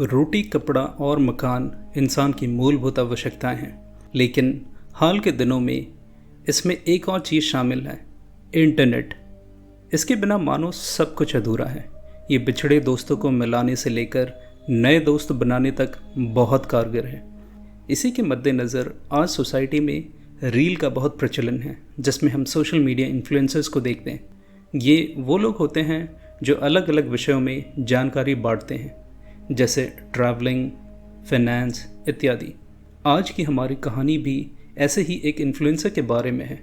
रोटी, कपड़ा और मकान इंसान की मूलभूत आवश्यकताएं हैं, लेकिन हाल के दिनों में इसमें एक और चीज़ शामिल है, इंटरनेट। इसके बिना मानो सब कुछ अधूरा है। ये बिछड़े दोस्तों को मिलाने से लेकर नए दोस्त बनाने तक बहुत कारगर है। इसी के मद्देनज़र आज सोसाइटी में रील का बहुत प्रचलन है, जिसमें हम सोशल मीडिया इन्फ्लुएंसर्स को देखते हैं। ये वो लोग होते हैं जो अलग अलग विषयों में जानकारी बांटते हैं, जैसे ट्रैवलिंग, फाइनेंस इत्यादि। आज की हमारी कहानी भी ऐसे ही एक इन्फ्लुएंसर के बारे में है।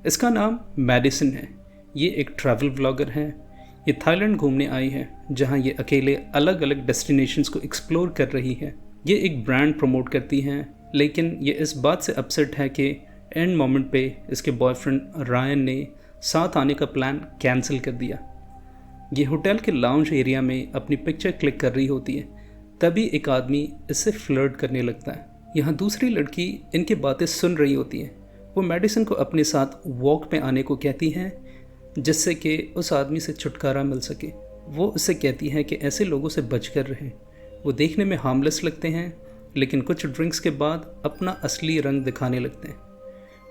इसका नाम मैडिसन है। ये एक ट्रैवल व्लॉगर है। ये थाईलैंड घूमने आई है, जहाँ ये अकेले अलग अलग डेस्टिनेशंस को एक्सप्लोर कर रही है। ये एक ब्रांड प्रमोट करती हैं, लेकिन ये इस बात से अपसेट है कि एंड मोमेंट पे इसके बॉयफ्रेंड रायन ने साथ आने का प्लान कैंसिल कर दिया। ये होटल के लाउंज एरिया में अपनी पिक्चर क्लिक कर रही होती है, तभी एक आदमी इससे फ्लर्ट करने लगता है। यहाँ दूसरी लड़की इनकी बातें सुन रही होती है। वो मैडिसन को अपने साथ वॉक पे आने को कहती हैं, जिससे कि उस आदमी से छुटकारा मिल सके। वो उससे कहती हैं कि ऐसे लोगों से बच कर रहें। वो देखने में हार्मलेस लगते हैं, लेकिन कुछ ड्रिंक्स के बाद अपना असली रंग दिखाने लगते हैं।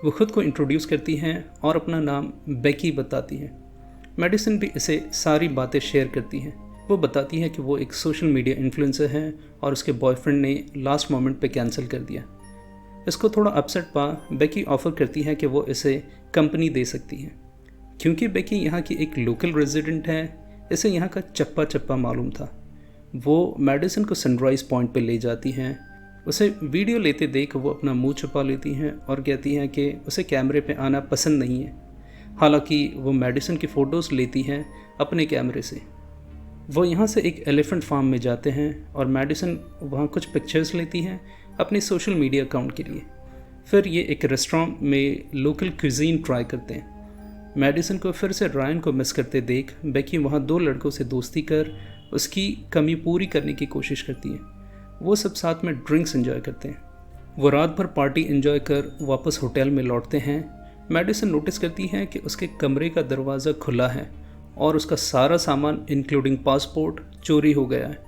वो खुद को इंट्रोड्यूस करती हैं और अपना नाम बेकी बताती हैं। मैडिसन भी इसे सारी बातें शेयर करती हैं। वो बताती है कि वो एक सोशल मीडिया इन्फ्लुएंसर है और उसके बॉयफ्रेंड ने लास्ट मोमेंट पे कैंसिल कर दिया। इसको थोड़ा अपसेट पा बेकी ऑफ़र करती है कि वो इसे कंपनी दे सकती है। क्योंकि बेकी यहाँ की एक लोकल रेजिडेंट है, इसे यहाँ का चप्पा चप्पा मालूम था। वो मैडिसन को सनराइज़ पॉइंट पे ले जाती हैं। उसे वीडियो लेते देख वो अपना मुंह छुपा लेती हैं और कहती हैं कि उसे कैमरे पे आना पसंद नहीं है। हालांकि वो मैडिसन की फ़ोटोज़ लेती हैं अपने कैमरे से। वो यहाँ से एक एलिफेंट फार्म में जाते हैं और मैडिसन वहाँ कुछ पिक्चर्स लेती हैं अपने सोशल मीडिया अकाउंट के लिए। फिर ये एक रेस्टोरेंट में लोकल क्यूजीन ट्राई करते हैं। मैडिसन को फिर से रायन को मिस करते देख बेकी वहाँ दो लड़कों से दोस्ती कर उसकी कमी पूरी करने की कोशिश करती है। वो सब साथ में ड्रिंक्स एंजॉय करते हैं। वो रात भर पार्टी एंजॉय कर वापस होटल में लौटते हैं। मैडिसन नोटिस करती है कि उसके कमरे का दरवाज़ा खुला है और उसका सारा सामान इंक्लूडिंग पासपोर्ट चोरी हो गया है।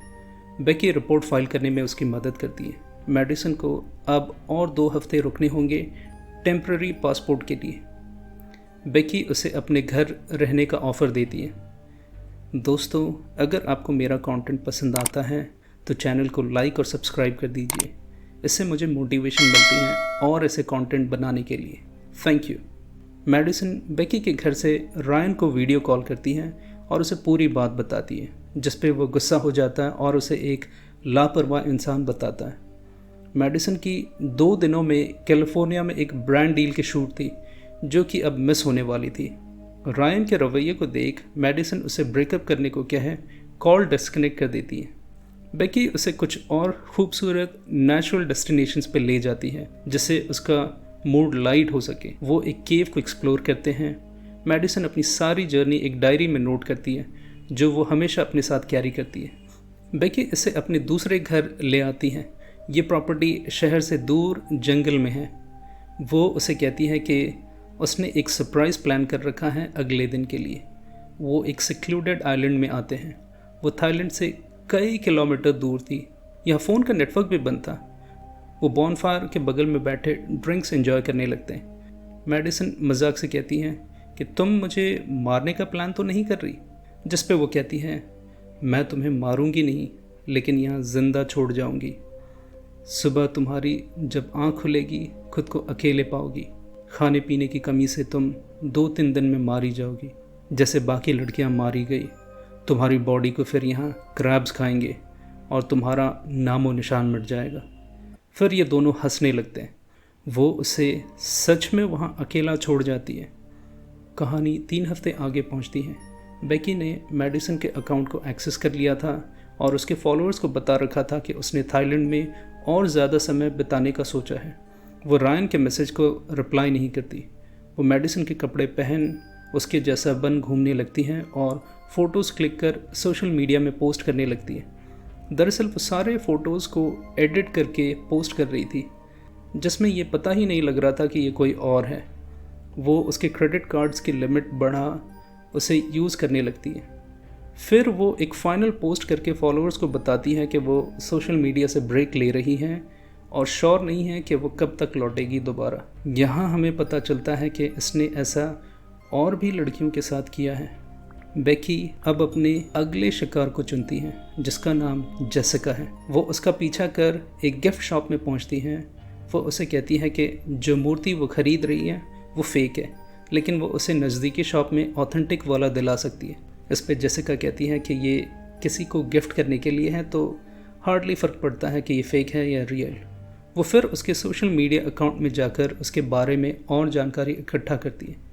बेकी रिपोर्ट फाइल करने में उसकी मदद करती है। मैडिसन को अब और 2 हफ्ते रुकने होंगे टेम्पररी पासपोर्ट के लिए। बेकी उसे अपने घर रहने का ऑफ़र देती है। दोस्तों, अगर आपको मेरा कंटेंट पसंद आता है तो चैनल को लाइक और सब्सक्राइब कर दीजिए। इससे मुझे मोटिवेशन मिलती है और ऐसे कंटेंट बनाने के लिए। Thank you. मैडिसन बेकी के घर से रायन को वीडियो कॉल करती है और उसे पूरी बात बताती है, जिस पे वो गुस्सा हो जाता है और उसे एक लापरवाह इंसान बताता है। मैडिसन की 2 दिनों में कैलिफोर्निया में एक ब्रांड डील की शूट थी, जो कि अब मिस होने वाली थी। रायन के रवैये को देख मैडिसन उसे ब्रेकअप करने को कह कॉल डिस्कनेक्ट कर देती है। बेकी उसे कुछ और खूबसूरत नेचुरल डेस्टिनेशंस पे ले जाती है, जिससे उसका मूड लाइट हो सके। वो एक केव को एक्सप्लोर करते हैं। मैडिसन अपनी सारी जर्नी एक डायरी में नोट करती है, जो वो हमेशा अपने साथ कैरी करती है। बेकी इसे अपने दूसरे घर ले आती हैं। ये प्रॉपर्टी शहर से दूर जंगल में है। वो उसे कहती है कि उसने एक सरप्राइज़ प्लान कर रखा है अगले दिन के लिए। वो एक सिक्लूडेड आइलैंड में आते हैं। वो थाईलैंड से कई किलोमीटर दूर थी। यहाँ फ़ोन का नेटवर्क भी बंद था। वो बॉनफायर के बगल में बैठे ड्रिंक्स एंजॉय करने लगते हैं। मैडिसन मजाक से कहती हैं कि तुम मुझे मारने का प्लान तो नहीं कर रही, जिस पे वो कहती हैं मैं तुम्हें मारूंगी नहीं, लेकिन यहाँ ज़िंदा छोड़ जाऊंगी। सुबह तुम्हारी जब आँख खुलेगी खुद को अकेले पाओगी। खाने पीने की कमी से तुम 2-3 दिन में मारी जाओगी, जैसे बाकी लड़कियाँ मारी गई। तुम्हारी बॉडी को फिर यहाँ क्रैब्स खाएंगे और तुम्हारा नामो निशान मिट जाएगा। फिर ये दोनों हंसने लगते हैं। वो उसे सच में वहाँ अकेला छोड़ जाती है। कहानी 3 हफ्ते आगे पहुँचती है। बेकी ने मैडिसन के अकाउंट को एक्सेस कर लिया था और उसके फॉलोअर्स को बता रखा था कि उसने थाईलैंड में और ज़्यादा समय बिताने का सोचा है। वो रायन के मैसेज को रिप्लाई नहीं करती। वो मैडिसन के कपड़े पहन उसके जैसा बन घूमने लगती हैं और फ़ोटोज़ क्लिक कर सोशल मीडिया में पोस्ट करने लगती है। दरअसल वो सारे फ़ोटोज़ को एडिट करके पोस्ट कर रही थी, जिसमें ये पता ही नहीं लग रहा था कि ये कोई और है। वो उसके क्रेडिट कार्ड्स की लिमिट बढ़ा उसे यूज़ करने लगती है। फिर वो एक फाइनल पोस्ट करके फॉलोअर्स को बताती है कि वो सोशल मीडिया से ब्रेक ले रही हैं और श्योर नहीं है कि वो कब तक लौटेगी दोबारा। यहाँ हमें पता चलता है कि इसने ऐसा और भी लड़कियों के साथ किया है। बेकी अब अपने अगले शिकार को चुनती है जिसका नाम जेसिका है। वो उसका पीछा कर एक गिफ्ट शॉप में पहुंचती हैं। वो उसे कहती है कि जो मूर्ति वो ख़रीद रही है वो फेक है, लेकिन वो उसे नज़दीकी शॉप में ऑथेंटिक वाला दिला सकती है। इस पर जेसिका कहती है कि ये किसी को गिफ्ट करने के लिए है, तो हार्डली फ़र्क पड़ता है कि ये फ़ेक है या रियल। वो फिर उसके सोशल मीडिया अकाउंट में जाकर उसके बारे में और जानकारी इकट्ठा करती है।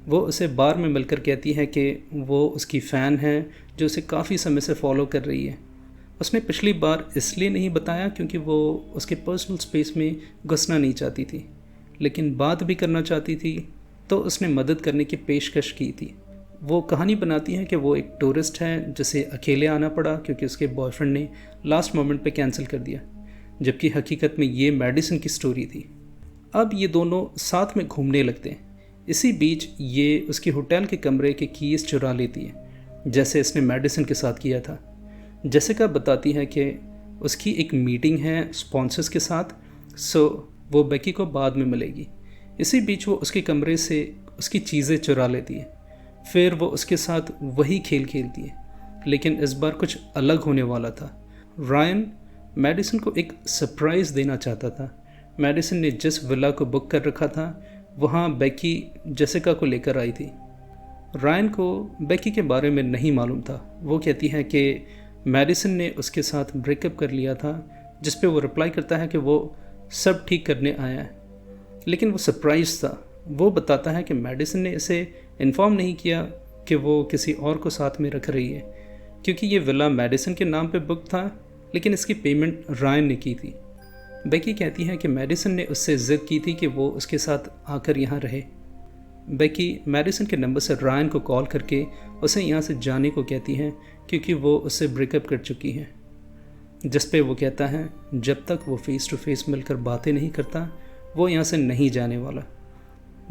वो उसे बार में मिलकर कहती है कि वो उसकी फ़ैन है जो उसे काफ़ी समय से फॉलो कर रही है। उसने पिछली बार इसलिए नहीं बताया क्योंकि वो उसके पर्सनल स्पेस में घुसना नहीं चाहती थी, लेकिन बात भी करना चाहती थी, तो उसने मदद करने की पेशकश की थी। वो कहानी बनाती है कि वो एक टूरिस्ट है जिसे अकेले आना पड़ा क्योंकि उसके बॉयफ्रेंड ने लास्ट मोमेंट पे कैंसिल कर दिया, जबकि हकीकत में ये मेडिसिन की स्टोरी थी। अब ये दोनों साथ में घूमने लगते हैं। इसी बीच ये उसके होटल के कमरे के कीज़ चुरा लेती है, जैसे इसने मेडिसिन के साथ किया था। जेसिका बताती है कि उसकी एक मीटिंग है स्पॉन्सर्स के साथ, सो वो बेकी को बाद में मिलेगी। इसी बीच वो उसके कमरे से उसकी चीज़ें चुरा लेती है। फिर वो उसके साथ वही खेल खेलती है, लेकिन इस बार कुछ अलग होने वाला था। रायन मेडिसिन को एक सरप्राइज़ देना चाहता था। मेडिसिन ने जिस विला को बुक कर रखा था वहाँ बेकी जेसिका को लेकर आई थी। रायन को बेकी के बारे में नहीं मालूम था। वो कहती है कि मेडिसिन ने उसके साथ ब्रेकअप कर लिया था, जिस पे वो रिप्लाई करता है कि वो सब ठीक करने आया है, लेकिन वो सरप्राइज़ था। वो बताता है कि मेडिसिन ने इसे इन्फॉर्म नहीं किया कि वो किसी और को साथ में रख रही है, क्योंकि ये विला मेडिसिन के नाम पे बुक था, लेकिन इसकी पेमेंट रायन ने की थी। बेकी कहती है कि मेडिसिन ने उससे ज़िद की थी कि वो उसके साथ आकर यहाँ रहे। बेकी मेडिसिन के नंबर से रायन को कॉल करके उसे यहाँ से जाने को कहती है क्योंकि वो उससे ब्रेकअप कर चुकी है, जिस पे वो कहता है जब तक वो फेस टू फेस मिलकर बातें नहीं करता वो यहाँ से नहीं जाने वाला।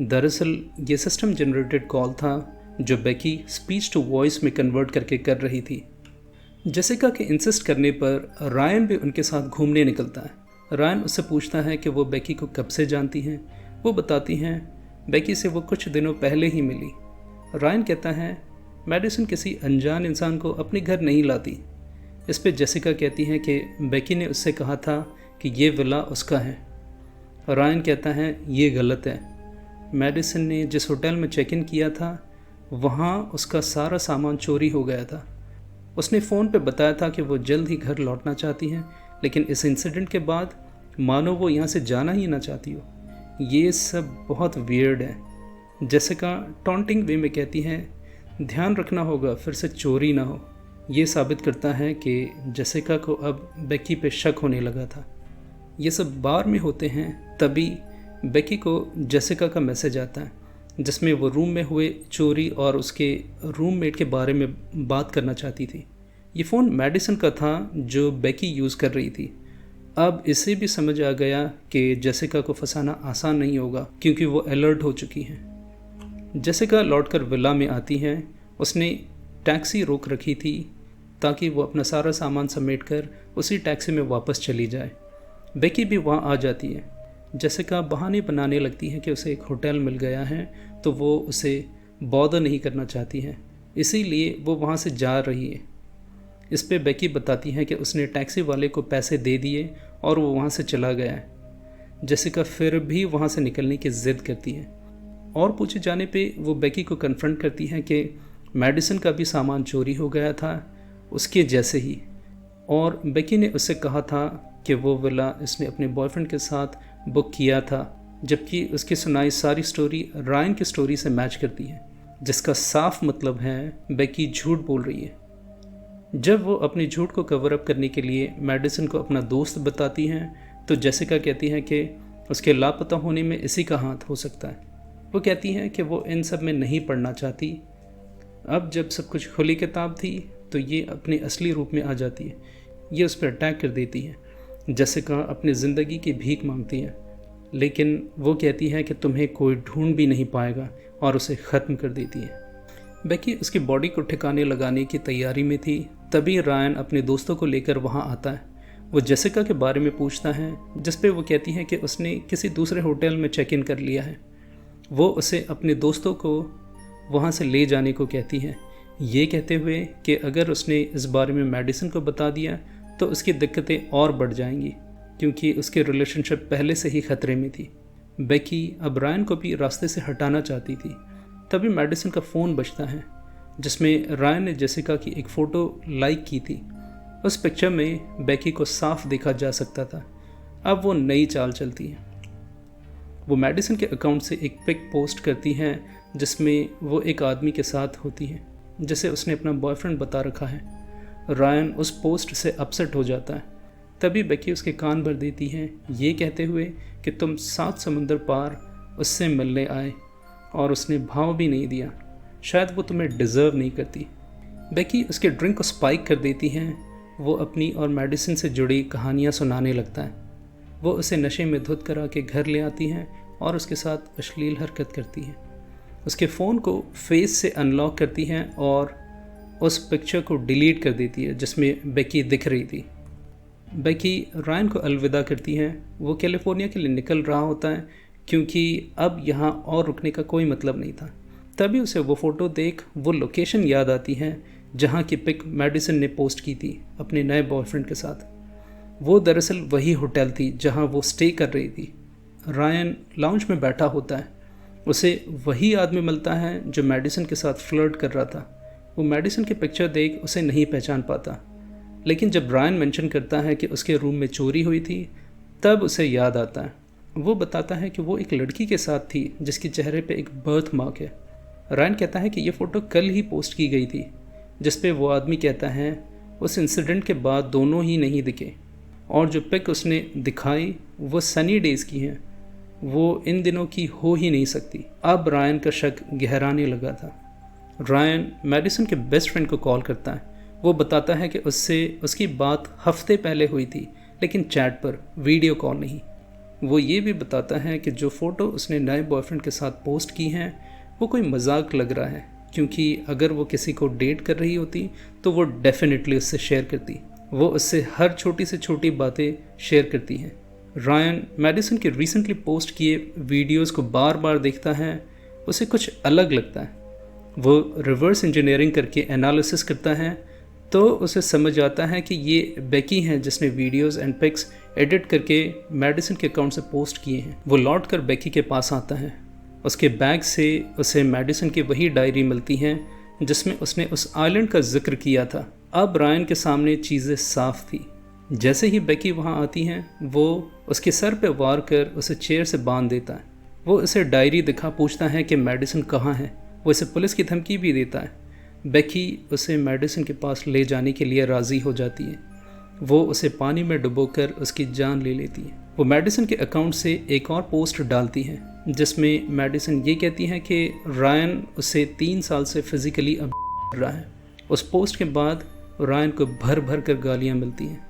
दरअसल ये सिस्टम जनरेटेड कॉल था जो बेकी स्पीच टू वॉइस में कन्वर्ट करके कर रही थी। जेसिका के इंसिस्ट करने पर रायन भी उनके साथ घूमने निकलता है। रायन उससे पूछता है कि वो बेकी को कब से जानती हैं। वो बताती हैं बेकी से वो कुछ दिनों पहले ही मिली। रायन कहता है मेडिसिन किसी अनजान इंसान को अपने घर नहीं लाती। इस पे जेसिका कहती है कि बेकी ने उससे कहा था कि ये विला उसका है। रायन कहता है ये गलत है। मेडिसिन ने जिस होटल में चेक इन किया था वहाँ उसका सारा सामान चोरी हो गया था। उसने फ़ोन पे बताया था कि वो जल्द ही घर लौटना चाहती हैं, लेकिन इस इंसिडेंट के बाद मानो वो यहाँ से जाना ही ना चाहती हो। ये सब बहुत वियर्ड है। जेसिका टॉन्टिंग वे में कहती है ध्यान रखना होगा फिर से चोरी ना हो। ये साबित करता है कि जेसिका को अब बेकी पे शक होने लगा था। ये सब बार में होते हैं, तभी बेकी को जेसिका का मैसेज आता है जिसमें वो रूम में हुए चोरी और उसके रूममेट के बारे में बात करना चाहती थी। ये फ़ोन मेडिसिन का था जो बेकी यूज़ कर रही थी। अब इसे भी समझ आ गया कि जेसिका को फंसाना आसान नहीं होगा क्योंकि वो अलर्ट हो चुकी हैं। जेसिका लौटकर विला में आती है। उसने टैक्सी रोक रखी थी ताकि वो अपना सारा सामान समेटकर उसी टैक्सी में वापस चली जाए। बेकी भी वहाँ आ जाती है। जेसिका बहाने बनाने लगती है कि उसे एक होटल मिल गया है, तो वो उसे बॉदर नहीं करना चाहती है, इसीलिए वो वहाँ से जा रही है। इस पे बेकी बताती है कि उसने टैक्सी वाले को पैसे दे दिए और वो वहाँ से चला गया है। जेसिका फिर भी वहाँ से निकलने की ज़िद करती है और पूछे जाने पे वो बेकी को कन्फ्रंट करती है कि मेडिसिन का भी सामान चोरी हो गया था उसके जैसे ही, और बेकी ने उससे कहा था कि वो विला इसने अपने बॉयफ्रेंड के साथ बुक किया था, जबकि उसकी सुनाई सारी स्टोरी रायन की स्टोरी से मैच करती है, जिसका साफ मतलब है बेकी झूठ बोल रही है। जब वो अपनी झूठ को कवर अप करने के लिए मेडिसिन को अपना दोस्त बताती हैं तो जेसिका कहती है कि उसके लापता होने में इसी का हाथ हो सकता है। वो कहती है कि वो इन सब में नहीं पढ़ना चाहती। अब जब सब कुछ खुली किताब थी तो ये अपने असली रूप में आ जाती है। ये उस पर अटैक कर देती है। जेसिका अपनी ज़िंदगी की भीख मांगती है, लेकिन वो कहती है कि तुम्हें कोई ढूंढ भी नहीं पाएगा और उसे ख़त्म कर देती है। बेकी उसकी बॉडी को ठिकाने लगाने की तैयारी में थी, तभी रायन अपने दोस्तों को लेकर वहाँ आता है। वो जेसिका के बारे में पूछता है, जिस पे वो कहती है कि उसने किसी दूसरे होटल में चेक इन कर लिया है। वो उसे अपने दोस्तों को वहाँ से ले जाने को कहती है, ये कहते हुए कि अगर उसने इस बारे में मेडिसन को बता दिया तो उसकी दिक्कतें और बढ़ जाएंगी, क्योंकि उसकी रिलेशनशिप पहले से ही खतरे में थी। बेकी अब रायन को भी रास्ते से हटाना चाहती थी। तभी मेडिसन का फ़ोन बजता है, जिसमें रायन ने जेसिका की एक फ़ोटो लाइक की थी। उस पिक्चर में बेकी को साफ देखा जा सकता था। अब वो नई चाल चलती है। वो मेडिसन के अकाउंट से एक पिक पोस्ट करती हैं, जिसमें वो एक आदमी के साथ होती है जिसे उसने अपना बॉयफ्रेंड बता रखा है। रायन उस पोस्ट से अपसेट हो जाता है। तभी बेकी उसके कान भर देती हैं, ये कहते हुए कि तुम 7 समुंदर पार उससे मिलने आए और उसने भाव भी नहीं दिया, शायद वो तुम्हें डिज़र्व नहीं करती। बेकी उसके ड्रिंक को स्पाइक कर देती हैं। वो अपनी और मेडिसिन से जुड़ी कहानियाँ सुनाने लगता है। वो उसे नशे में धुत करा के घर ले आती हैं और उसके साथ अश्लील हरकत करती हैं। उसके फ़ोन को फेस से अनलॉक करती हैं और उस पिक्चर को डिलीट कर देती है जिसमें बेकी दिख रही थी। बेकी रायन को अलविदा करती हैं। वो कैलिफोर्निया के लिए निकल रहा होता है, क्योंकि अब यहाँ और रुकने का कोई मतलब नहीं था। तभी उसे वो फ़ोटो देख वो लोकेशन याद आती है जहाँ की पिक मेडिसन ने पोस्ट की थी अपने नए बॉयफ्रेंड के साथ। वो दरअसल वही होटल थी जहाँ वो स्टे कर रही थी। रायन लाउंज में बैठा होता है। उसे वही आदमी मिलता है जो मेडिसन के साथ फ्लर्ट कर रहा था। वो मेडिसन की पिक्चर देख उसे नहीं पहचान पाता, लेकिन जब रायन मेंशन करता है कि उसके रूम में चोरी हुई थी, तब उसे याद आता है। वो बताता है कि वो एक लड़की के साथ थी जिसके चेहरे पे एक बर्थ मार्क है। रायन कहता है कि ये फ़ोटो कल ही पोस्ट की गई थी, जिस पे वो आदमी कहता है उस इंसिडेंट के बाद दोनों ही नहीं दिखे और जो पिक उसने दिखाई वो सनी डेज़ की है, वो इन दिनों की हो ही नहीं सकती। अब रायन का शक गहराने लगा था। रायन मेडिसन के बेस्ट फ्रेंड को कॉल करता है। वो बताता है कि उससे उसकी बात हफ्ते पहले हुई थी, लेकिन चैट पर, वीडियो कॉल नहीं। वो ये भी बताता है कि जो फ़ोटो उसने नए बॉयफ्रेंड के साथ पोस्ट की हैं वो कोई मजाक लग रहा है, क्योंकि अगर वो किसी को डेट कर रही होती तो वो डेफिनेटली उससे शेयर करती। वो उससे हर छोटी से छोटी बातें शेयर करती हैं। रायन मेडिसन के रिसेंटली पोस्ट किए वीडियोस को बार बार देखता है। उसे कुछ अलग लगता है। वो रिवर्स इंजीनियरिंग करके एनालिसिस करता है तो उसे समझ आता है कि ये बेकी हैं जिसने वीडियोस एंड पिक्स एडिट करके मेडिसन के अकाउंट से पोस्ट किए हैं। वो लौट कर बेकी के पास आता है। उसके बैग से उसे मेडिसन की वही डायरी मिलती हैं जिसमें उसने उस आइलैंड का जिक्र किया था। अब रायन के सामने चीज़ें साफ थी। जैसे ही बेकी वहाँ आती हैं, वो उसके सर पे वार कर उसे चेयर से बांध देता है। वो उसे डायरी दिखा पूछता है कि मेडिसन कहाँ है। वो इसे पुलिस की धमकी भी देता है। बेकी उसे मेडिसन के पास ले जाने के लिए राज़ी हो जाती है। वो उसे पानी में डुबोकर उसकी जान ले लेती है। वो मेडिसन के अकाउंट से एक और पोस्ट डालती है जिसमें मेडिसन ये कहती है कि रायन उसे 3 साल से फिज़िकली अब कर रहा है। उस पोस्ट के बाद रायन को भर भर कर गालियाँ मिलती हैं।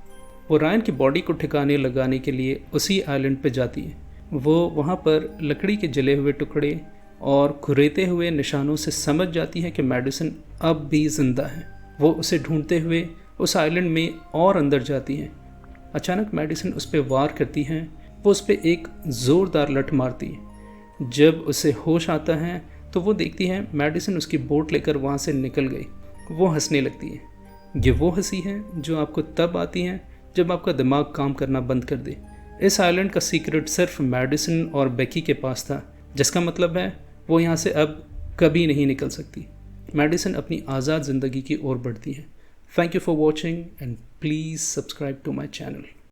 वो रायन की बॉडी को ठिकाने लगाने के लिए उसी आइलैंड पर जाती है। वो वहाँ पर लकड़ी के जले हुए टुकड़े और खुरेते हुए निशानों से समझ जाती है कि मेडिसन अब भी जिंदा है। वो उसे ढूंढते हुए उस आइलैंड में और अंदर जाती हैं। अचानक मेडिसन उस पर वार करती हैं। वो उस पर एक ज़ोरदार लठ मारती है। जब उसे होश आता है तो वो देखती है मेडिसन उसकी बोट लेकर वहाँ से निकल गई। वो हंसने लगती है। ये वो हंसी है जो आपको तब आती है जब आपका दिमाग काम करना बंद कर दे। इस आइलैंड का सीक्रेट सिर्फ मेडिसन और बेकी के पास था, जिसका मतलब है वो यहाँ से अब कभी नहीं निकल सकती। मेडिसन अपनी आज़ाद ज़िंदगी की ओर बढ़ती है। Thank you for watching and please subscribe to my channel.